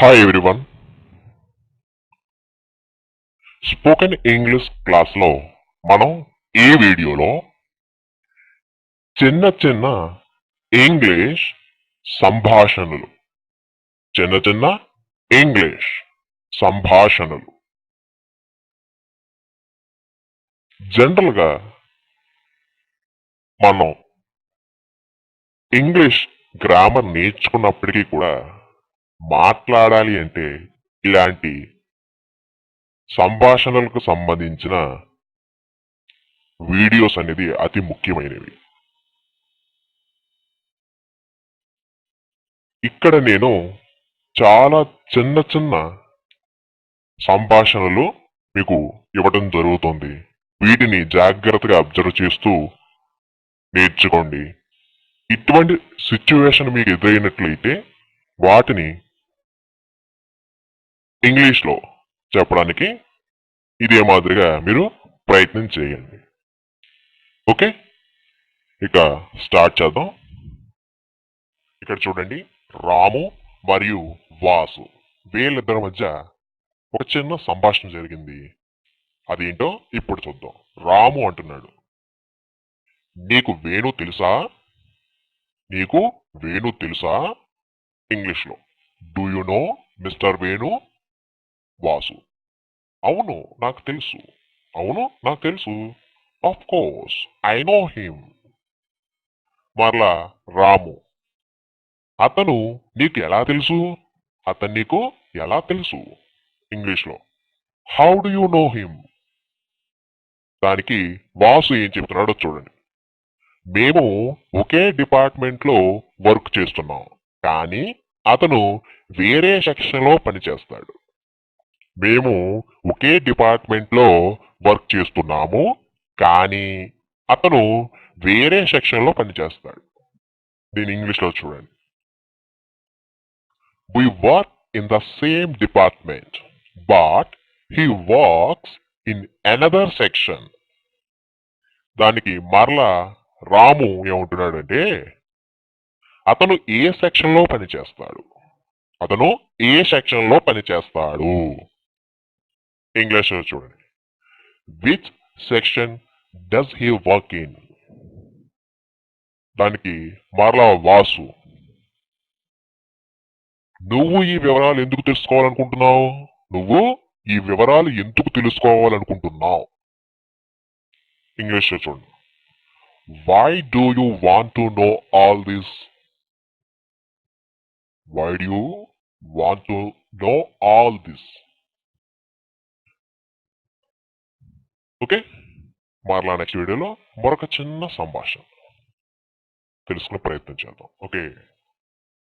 Hi everyone. Spoken English క్లాస్లో మనం ఈ వీడియోలో చిన్న చిన్న ఇంగ్లీష్ సంభాషణలు చిన్న చిన్న ఇంగ్లీష్ సంభాషణలు జనరల్గా మనం ఇంగ్లీష్ గ్రామర్ నేర్చుకున్నప్పటికీ కూడా మాట్లాడాలి అంటే ఇలాంటి సంభాషణలకు సంబంధించిన వీడియోస్ అనేది అతి ముఖ్యమైనవి. ఇక్కడ నేను చాలా చిన్న చిన్న సంభాషణలు మీకు ఇవ్వడం జరుగుతుంది. వీటిని జాగ్రత్తగా అబ్జర్వ్ చేస్తూ నేర్చుకోండి. ఇటువంటి సిచ్యువేషన్ మీకు ఎదురైనట్లయితే వాటిని ఇంగ్లీష్లో చెప్పడానికి ఇదే మాదిరిగా మీరు ప్రయత్నం చేయండి. ఓకే, ఇక స్టార్ట్ చేద్దాం. ఇక్కడ చూడండి, రాము మరియు వాసు వీళ్ళిద్దరి మధ్య ఒక చిన్న సంభాషణ జరిగింది. అదేంటో ఇప్పుడు చూద్దాం. రాము అంటున్నాడు, నీకు వేణు తెలుసా? నీకు వేణు తెలుసా? ఇంగ్లీష్లో, do you know mister Venu? Vasu, అవును నాకు తెలుసు. అవును నాకు తెలుసు. Of course I know him. మరలా రాము, అతను నీకు ఎలా తెలుసు? అతను నీకు ఎలా తెలుసు? ఇంగ్లీష్లో, how do you know him? దానికి వాసు ఏం చెప్తున్నాడో చూడండి. మేము ఒకే డిపార్ట్మెంట్లో వర్క్ చేస్తున్నాం, కానీ అతను వేరే సెక్షన్లో పనిచేస్తాడు. మేము ఒకే డిపార్ట్మెంట్లో వర్క్ చేస్తున్నాము, కానీ అతను వేరే సెక్షన్లో పనిచేస్తాడు. దీని ఇంగ్లీష్లో చూడండి. We work in the same department, but he works in another section. దానికి మరలా రాము ఏమంటున్నాడంటే, అతను ఏ సెక్షన్లో పనిచేస్తాడు? అతను ఏ సెక్షన్లో పనిచేస్తాడు? ఇంగ్లీష్లో చూడండి. Which section does he work in? దానికి మరలా వాసు, నువ్వు ఈ వివరాలు ఎందుకు తెలుసుకోవాలనుకుంటున్నావు? నువ్వు ఈ వివరాలు ఎందుకు తెలుసుకోవాలనుకుంటున్నావు? ఇంగ్లీష్లో చూడండి. Why do you want to know all this? Why do you want to know all this? Okay, మరలా నెక్స్ట్ వీడియోలో మరొక చిన్న సంభాషణ తెలుసుకునే ప్రయత్నం చేద్దాం. ఓకే.